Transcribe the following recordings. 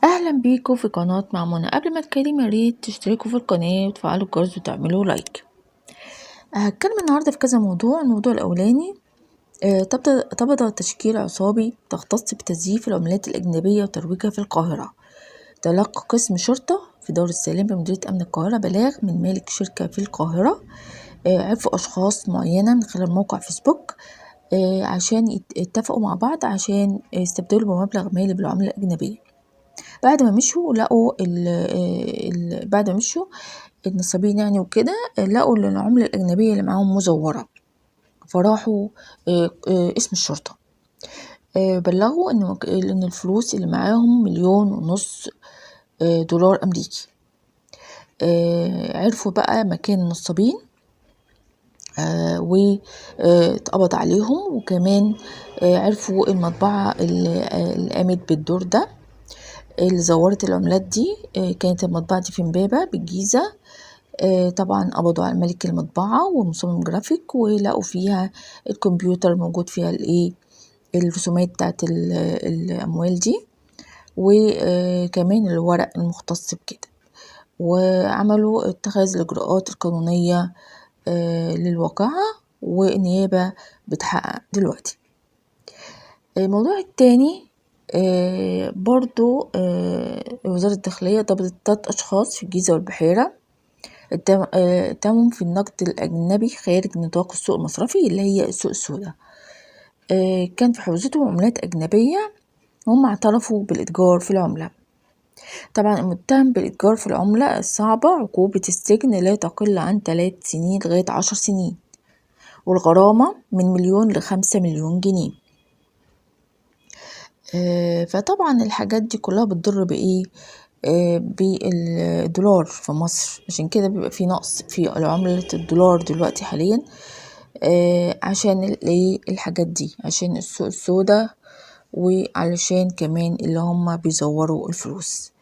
اهلا بيكم في قناة مع منى. قبل ما اتكلم يا ريت تشتركوا في القناة وتفعلوا الجرس وتعملوا لايك. هتكلم النهارده في كذا موضوع. الموضوع الاولاني تبدأ تشكيل عصابي تختص بتزييف العملات الأجنبية وترويجها في القاهرة. تلقى قسم شرطة في دار السلام بمديرية أمن القاهرة بلاغ من مالك شركة في القاهرة. عرفوا أشخاص معينة من خلال موقع فيسبوك عشان يتفقوا مع بعض عشان يستبدلوا بمبلغ مالي بالعملة الأجنبية. بعد ما مشوا لقوا بعد ما مشوا النصابين يعني وكده لقوا ان العملة الأجنبية اللي معاهم مزورة، فراحوا اسم الشرطة بلغوا ان الفلوس اللي معاهم 1.5 مليون دولار أمريكي. عرفوا بقى مكان النصابين واتقبض عليهم، وكمان عرفوا المطبعة اللي قامت بالدور ده اللي زورت العملات دي. كانت المطبعة دي في امبابة بالجيزة. طبعا قبضوا على ملك المطبعة ومصمم جرافيك، ولقوا فيها الكمبيوتر موجود فيها الرسومات بتاعت الأموال دي، وكمان الورق المختص بكده، وعملوا اتخاذ الإجراءات القانونية للواقعة، والنيابة بتحقق دلوقتي. الموضوع التاني برضو وزارة الداخلية ضبطت 3 أشخاص في الجيزة والبحيرة اتهموا في النقد الأجنبي خارج نطاق السوق المصرفي اللي هي السوق السوداء. كان في حوزتهم عملات أجنبية، هم اعترفوا بالإتجار في العملة. طبعا المتهم بالإتجار في العملة الصعبة عقوبة السجن لا تقل عن 3 سنين لغاية 10 سنين، والغرامة من 1 ل5 مليون جنيه. فطبعا الحاجات دي كلها بتضر بإيه؟ بالدولار في مصر، عشان كده بيبقى في نقص في عملة الدولار دلوقتي حاليا عشان الحاجات دي، عشان السوق السوداء، وعلشان كمان اللي هم بيزوروا الفلوس.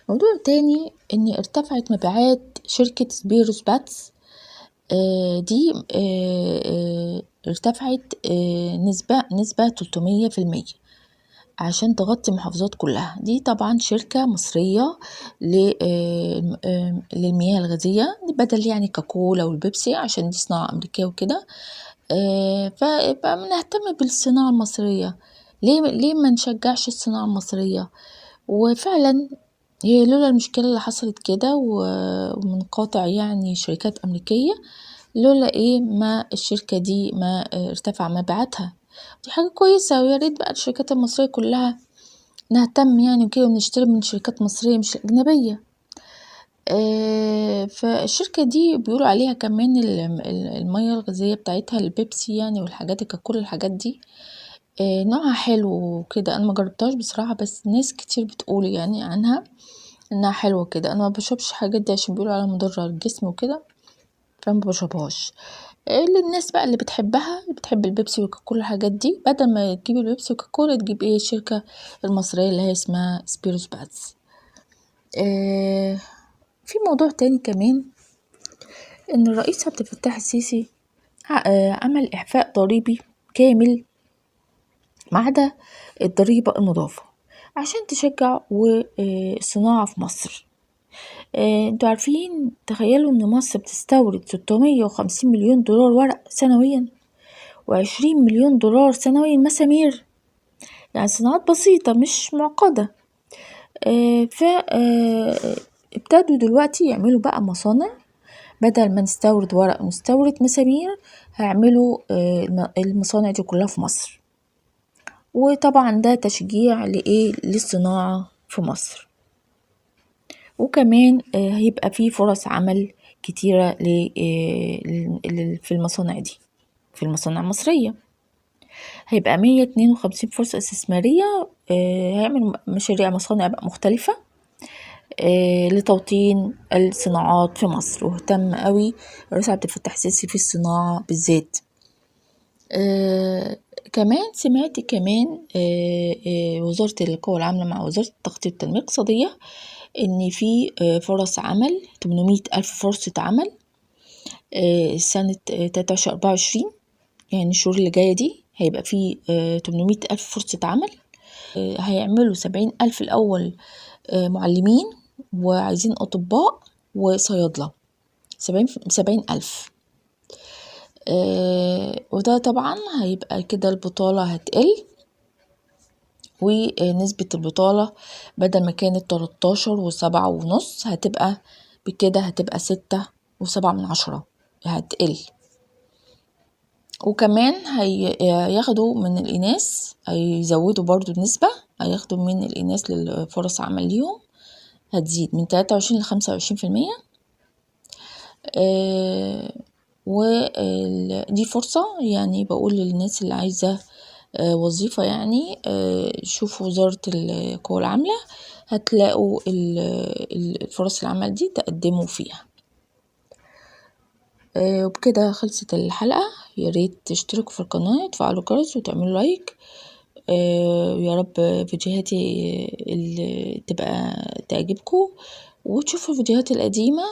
موضوع تاني ان ارتفعت مبيعات شركة سبيروس باتس دي ارتفعت نسبة 300% عشان تغطي المحافظات كلها. دي طبعا شركة مصرية للمياه الغازية، بدل يعني كاكولا والبيبسي، عشان دي صناعة أمريكية وكده. فبقى نهتم بالصناعة المصرية. ليه ما نشجعش الصناعة المصرية؟ وفعلا هي لولا المشكلة اللي حصلت كده ومن قاطع يعني شركات أمريكية، لولا ما الشركة دي ما ارتفع مبيعاتها. دي حاجة كويسة، ويا ريت بقى الشركات المصرية كلها نهتم يعني كده ونشتري من شركات مصرية مش أجنبية. فالشركة دي بيقولوا عليها كمان المية الغازية بتاعتها البيبسي يعني والحاجات كل الحاجات دي نوعها حلو وكده. انا ما جربتهاش بصراحة، بس ناس كتير بتقول يعني عنها انها حلوة كده. انا ما بشربش الحاجات دي عشان بيقولوا عليها مضرة للجسم وكده، فما بشربهاش. الناس بقى اللي بتحبها، اللي بتحب البيبسي وكل الحاجات دي، بدل ما تجيب البيبسي وكوكولا تجيب الشركة المصرية اللي هي اسمها سبيروس باتس. في موضوع تاني كمان، ان الرئيس عبد الفتاح السيسي عمل اعفاء ضريبي كامل ما عدا الضريبة المضافة عشان تشجع الصناعة في مصر. انتوا عارفين، تخيلوا ان مصر بتستورد 650 مليون دولار ورق سنويا، و20 مليون دولار سنويا مسامير، يعني صناعات بسيطة مش معقدة. ابتدوا دلوقتي يعملوا بقى مصانع، بدل ما نستورد ورق ونستورد مسامير هيعملوا المصانع دي كلها في مصر. وطبعا ده تشجيع للصناعة في مصر، وكمان هيبقى فيه فرص عمل كتيرة في المصانع دي، في المصانع المصرية هيبقى 152 فرصة استثمارية. هيعمل مشاريع مصانع بقى مختلفة لتوطين الصناعات في مصر، واهتم قوي الرئيس عبد الفتاح السيسي في الصناعة بالذات. كمان سمعت كمان وزارة القوى العاملة مع وزارة التخطيط والتنمية الاقتصادية ان في فرص عمل 800,000 فرصة عمل سنة 23-24، يعني الشهور اللي جاية دي هيبقى في 800,000 فرصة عمل. هيعملوا 70,000 الأول معلمين وعايزين أطباء وصيادلة، 70,000. وده طبعا هيبقى كده البطالة هتقل، ونسبة البطالة بدل ما كانت 13.7.5 هتبقى بكده، هتبقى 6.7 هتقل. وكمان هياخدوا من الإناث، هيزودوا برضو النسبة، هياخدوا من الإناث للفرص عمل ليهم هتزيد من 23 ل25%. ودي فرصة يعني، بقول للناس اللي عايزة وظيفة يعني شوفوا وزارة القوى العاملة، هتلاقوا الفرص العمل دي تقدموا فيها. وبكده خلصت الحلقة. يا ريت تشتركوا في القناة، تفعلوا الجرس وتعملوا لايك. يا رب فيديوهاتي اللي تبقى تعجبكم، وتشوفوا الفيديوهات القديمة